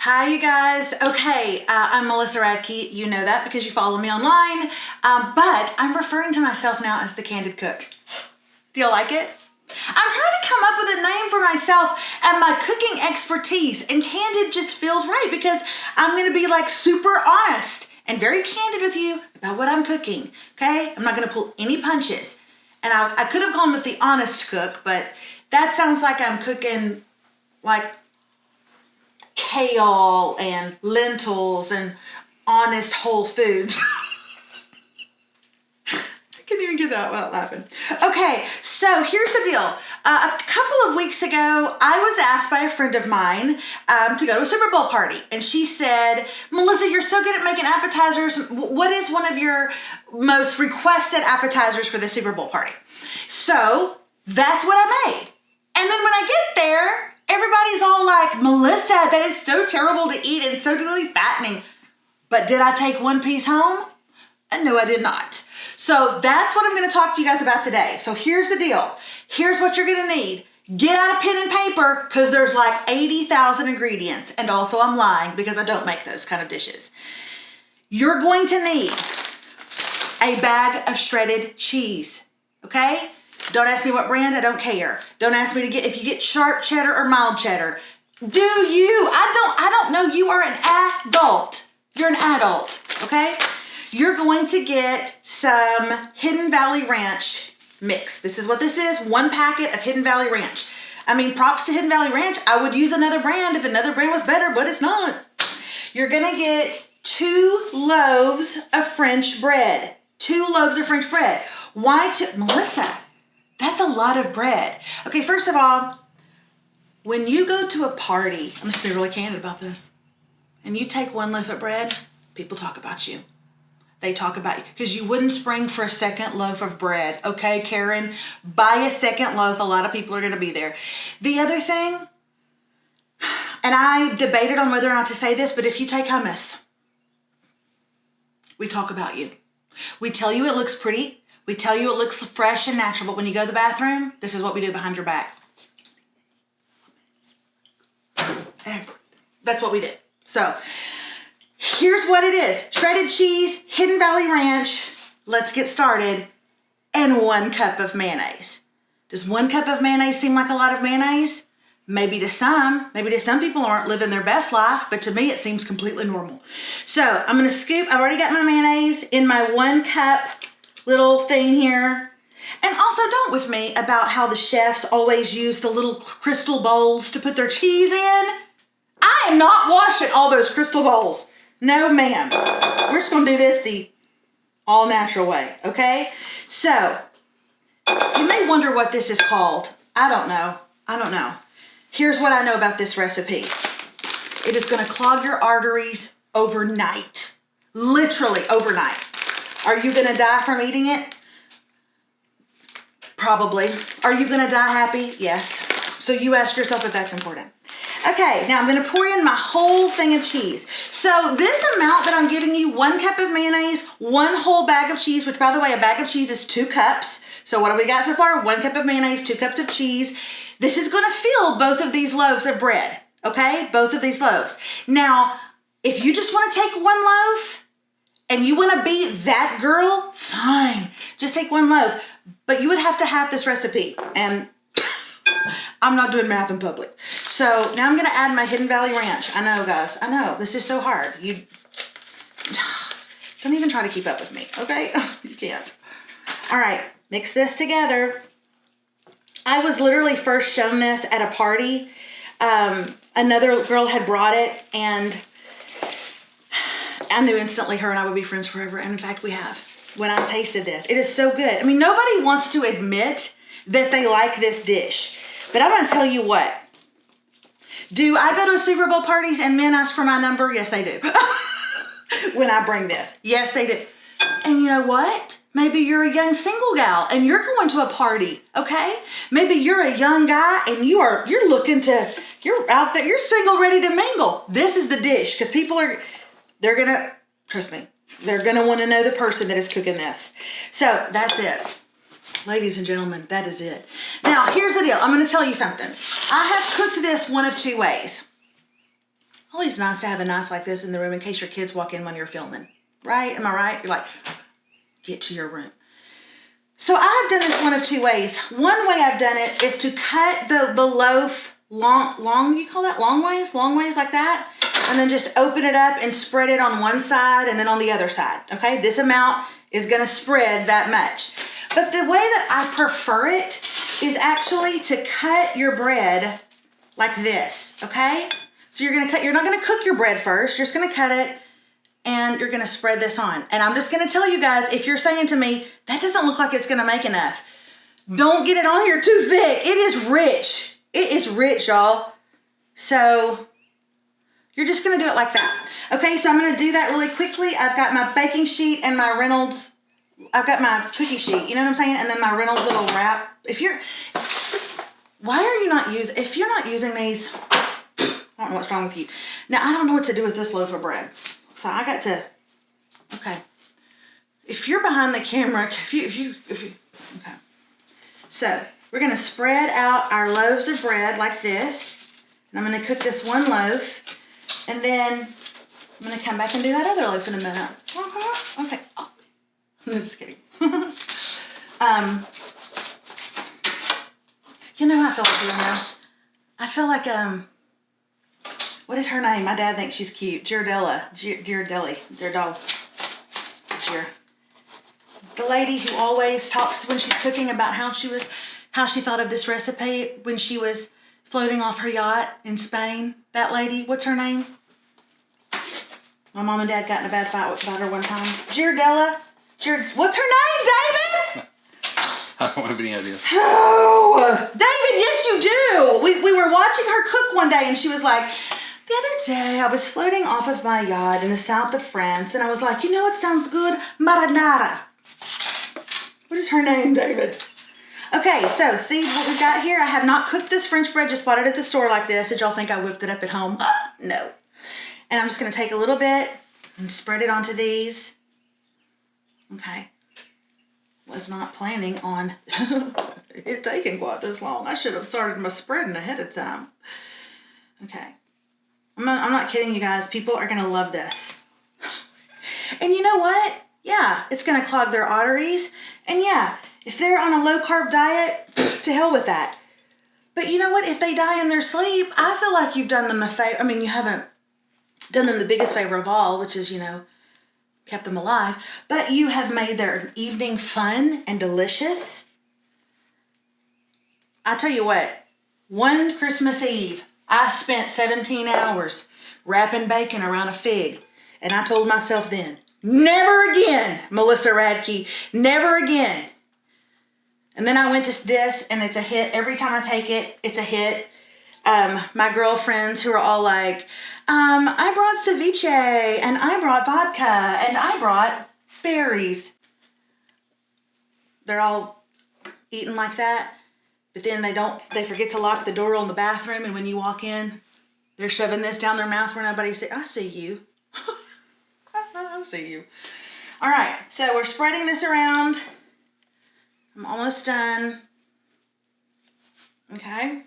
Hi, you guys. Okay, I'm Melissa Radke. You know that because you follow me online, but I'm referring to myself now as the Candid Cook. Do you like it? I'm trying to come up with a name for myself and my cooking expertise, and Candid just feels right because I'm going to be like super honest and very candid with you about what I'm cooking, okay? I'm not going to pull any punches. And I could have gone with the honest cook, but that sounds like I'm cooking like kale and lentils and honest whole foods. I couldn't even get that out without laughing. Okay, so here's the deal. A couple of weeks ago, I was asked by a friend of mine to go to a Super Bowl party. And she said, Melissa, you're so good at making appetizers. What is one of your most requested appetizers for the Super Bowl party? So that's what I made. And then when I get there, everybody's all like, Melissa, that is so terrible to eat and so really fattening. But did I take one piece home? No, I did not. So that's what I'm going to talk to you guys about today. So here's the deal. Here's what you're going to need. Get out a pen and paper because there's like 80,000 ingredients. And also I'm lying because I don't make those kind of dishes. You're going to need a bag of shredded cheese, okay? Don't ask me what brand, I don't care. Don't ask me if you get sharp cheddar or mild cheddar. Do you? I don't know. You are an adult. You're an adult, okay? You're going to get some Hidden Valley Ranch mix. This is what this is, 1 packet of Hidden Valley Ranch. I mean, props to Hidden Valley Ranch. I would use another brand if another brand was better, but it's not. You're gonna get 2 loaves of French bread. 2 loaves of French bread. Why 2? Melissa, that's a lot of bread. Okay, first of all, when you go to a party, I'm just gonna be really candid about this, and you take 1 loaf of bread, people talk about you. They talk about you because you wouldn't spring for a second loaf of bread. Okay, Karen, buy a second loaf. A lot of people are gonna be there. The other thing, and I debated on whether or not to say this, but if you take hummus, we talk about you. We tell you it looks pretty. We tell you it looks fresh and natural, but when you go to the bathroom, this is what we do behind your back. That's what we did. So here's what it is. Shredded cheese, Hidden Valley Ranch. Let's get started. And 1 cup of mayonnaise. Does 1 cup of mayonnaise seem like a lot of mayonnaise? Maybe to some. Maybe to some people aren't living their best life, but to me it seems completely normal. So I'm gonna scoop, I've already got my mayonnaise in my 1 cup little thing here. And also don't with me about how the chefs always use the little crystal bowls to put their cheese in. I am not washing all those crystal bowls. No, ma'am. We're just gonna do this the all natural way, okay? So, you may wonder what this is called. I don't know. Here's what I know about this recipe. It is gonna clog your arteries overnight. Literally overnight. Are you gonna die from eating it? Probably. Are you gonna die happy? Yes. So you ask yourself if that's important. Okay, now I'm gonna pour in my whole thing of cheese. So this amount that I'm giving you, 1 cup of mayonnaise, 1 whole bag of cheese, which by the way, a bag of cheese is 2 cups. So what have we got so far? 1 cup of mayonnaise, 2 cups of cheese. This is gonna fill both of these loaves of bread, okay? Both of these loaves. Now, if you just wanna take 1 loaf and you wanna be that girl, fine, just take 1 loaf. But you would have to have this recipe, and I'm not doing math in public. So now I'm gonna add my Hidden Valley Ranch. I know, guys, I know, this is so hard. You don't even try to keep up with me, okay? You can't. All right, mix this together. I was literally first shown this at a party. Another girl had brought it, and I knew instantly her and I would be friends forever. And in fact, we have. When I tasted this, it is so good. I mean, nobody wants to admit that they like this dish. But I'm gonna tell you what. Do I go to Super Bowl parties and men ask for my number? Yes, they do. When I bring this. Yes, they do. And you know what? Maybe you're a young single gal and you're going to a party, okay? Maybe you're a young guy and you're out there, you're single, ready to mingle. This is the dish, because people they're gonna, trust me, they're gonna wanna know the person that is cooking this. So that's it. Ladies and gentlemen, that is it. Now, here's the deal. I'm gonna tell you something. I have cooked this one of 2 ways. Always nice to have a knife like this in the room in case your kids walk in when you're filming. Right? Am I right? You're like, get to your room. So I have done this one of two ways. One way I've done it is to cut the loaf long, you call that long ways like that, and then just open it up and spread it on one side and then on the other side. Okay, this amount is gonna spread that much. But the way that I prefer it is actually to cut your bread like this, okay? So you're not gonna cook your bread first, you're just gonna cut it and you're gonna spread this on. And I'm just gonna tell you guys, if you're saying to me, that doesn't look like it's gonna make enough, don't get it on here too thick. It is rich. It is rich, y'all. So you're just gonna do it like that. Okay, so I'm gonna do that really quickly. I've got my baking sheet and my Reynolds, I've got my cookie sheet, you know what I'm saying? And then my Reynolds little wrap. If you're not using these, I don't know what's wrong with you. Now, I don't know what to do with this loaf of bread. So I got to, okay. If you're behind the camera, okay. So we're gonna spread out our loaves of bread like this. And I'm gonna cook this one loaf. And then I'm gonna come back and do that other loaf in a minute. Okay, oh, I'm just kidding. You know how I feel like doing this? I feel like, what is her name? My dad thinks she's cute. Giardella. The lady who always talks when she's cooking about how she thought of this recipe when she was floating off her yacht in Spain. That lady, what's her name? My mom and dad got in a bad fight about her one time. Giardella. What's her name, David? I don't have any idea. Oh, David, yes you do. We were watching her cook one day and she was like, the other day I was floating off of my yacht in the south of France and I was like, you know what sounds good? Marinara. What is her name, David? Okay, so see what we got here? I have not cooked this French bread, just bought it at the store like this. Did y'all think I whipped it up at home? No. And I'm just gonna take a little bit and spread it onto these. Okay. Was not planning on it taking quite this long. I should have started my spreading ahead of time. Okay. I'm not kidding you guys. People are gonna love this. And you know what? Yeah, it's gonna clog their arteries. And yeah, if they're on a low carb diet, to hell with that. But you know what? If they die in their sleep, I feel like you've done them a favor. I mean, you haven't done them the biggest favor of all, which is, kept them alive, but you have made their evening fun and delicious. I tell you what, one Christmas Eve, I spent 17 hours wrapping bacon around a fig. And I told myself then, never again, Melissa Radke, never again. And then I went to this and it's a hit. Every time I take it, it's a hit. My girlfriends who are all like, I brought ceviche and I brought vodka and I brought berries. They're all eating like that, but then they forget to lock the door on the bathroom, and when you walk in, they're shoving this down their mouth where nobody sees. I see you. I see you. All right, so we're spreading this around. I'm almost done. Okay.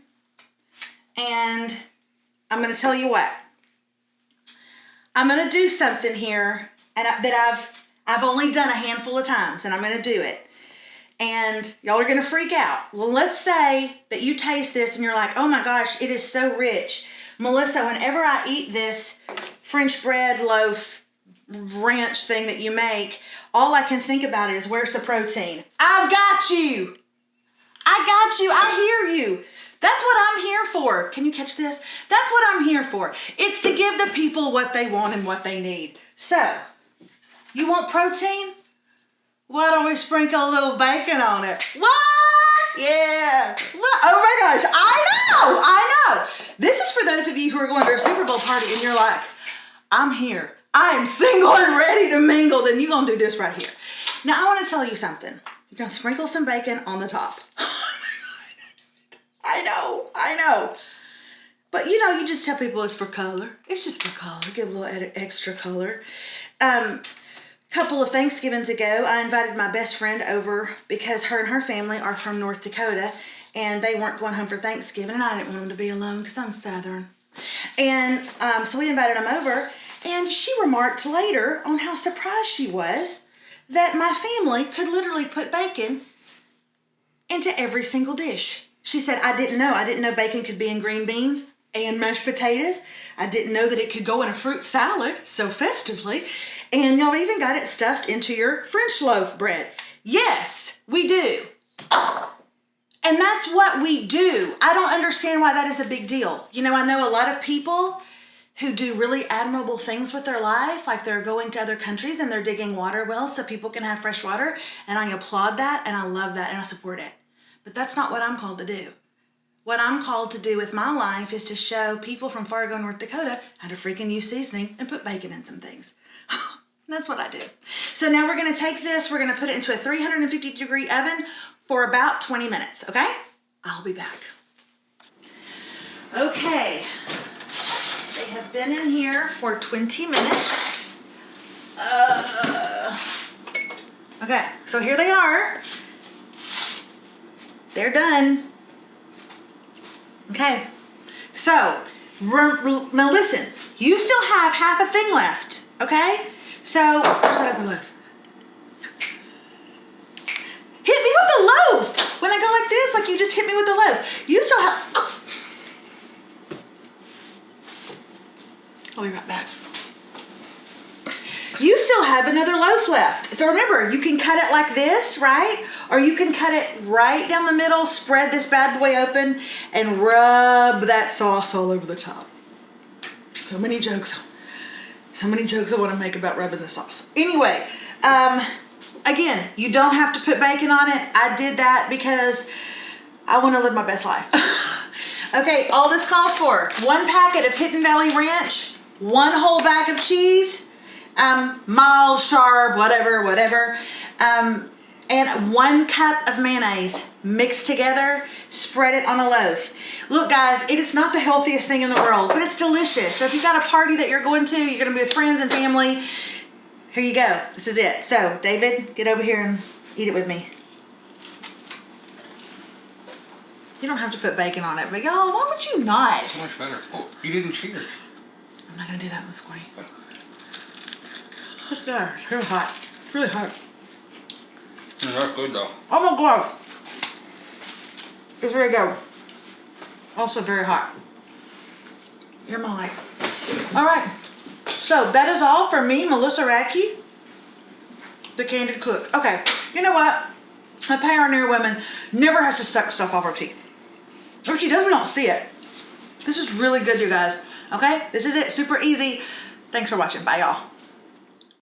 And I'm going to tell you what. I'm going to do something here that I've only done a handful of times, and I'm going to do it. And y'all are going to freak out. Well, let's say that you taste this and you're like, oh my gosh, it is so rich. Melissa, whenever I eat this French bread loaf ranch thing that you make, all I can think about is, where's the protein? I've got you. I hear you. That's what I'm here for. Can you catch this? That's what I'm here for. It's to give the people what they want and what they need. So, you want protein? Why don't we sprinkle a little bacon on it? What? Yeah. What? Oh my gosh. I know. This is for those of you who are going to a Super Bowl party and you're like, I'm here. I am single and ready to mingle. Then you're going to do this right here. Now, I want to tell you something. You're going to sprinkle some bacon on the top. I know. But you just tell people it's for color. It's just for color. Give a little extra color. Couple of Thanksgivings ago, I invited my best friend over because her and her family are from North Dakota, and they weren't going home for Thanksgiving, and I didn't want them to be alone because I'm Southern. And so we invited him over, and she remarked later on how surprised she was that my family could literally put bacon into every single dish. She said, I didn't know bacon could be in green beans and mashed potatoes. I didn't know that it could go in a fruit salad so festively. And y'all even got it stuffed into your French loaf bread. Yes, we do. And that's what we do. I don't understand why that is a big deal. You know, I know a lot of people who do really admirable things with their life, like they're going to other countries and they're digging water wells so people can have fresh water. And I applaud that and I love that and I support it. But that's not what I'm called to do. What I'm called to do with my life is to show people from Fargo, North Dakota how to freaking use seasoning and put bacon in some things. That's what I do. So now we're gonna take this, we're gonna put it into a 350-degree oven for about 20 minutes, okay? I'll be back. Okay, they have been in here for 20 minutes. Okay, so here they are. They're done. Okay, so now listen, you still have half a thing left, okay? So, where's that other loaf? Hit me with the loaf! When I go like this, like you just hit me with the loaf. You still have... I'll be right back. You still have another loaf left. So remember, you can cut it like this, right? Or you can cut it right down the middle, spread this bad boy open, and rub that sauce all over the top. So many jokes I want to make about rubbing the sauce. Anyway, again, you don't have to put bacon on it. I did that because I want to live my best life. Okay, all this calls for 1 packet of Hidden Valley Ranch, 1 whole bag of cheese, mild, sharp, whatever, and 1 cup of mayonnaise mixed together, spread it on a loaf. Look guys, it is not the healthiest thing in the world, but it's delicious. So if you've got a party that you're going to be with friends and family, here you go, this is it. So David, get over here and eat it with me. You don't have to put bacon on it, but y'all, why would you not? So much better. Oh, you didn't cheer. I'm not gonna do that, Miss Corny. It's good. It's really hot. It's really hot. It's not good though. Oh my god. It's very good. Also very hot. You're my life. All right. So that is all for me, Melissa Radke, the Candid Cook. Okay. You know what? A pioneer woman never has to suck stuff off her teeth. If she does, we don't see it. This is really good, you guys. Okay? This is it. Super easy. Thanks for watching. Bye, y'all.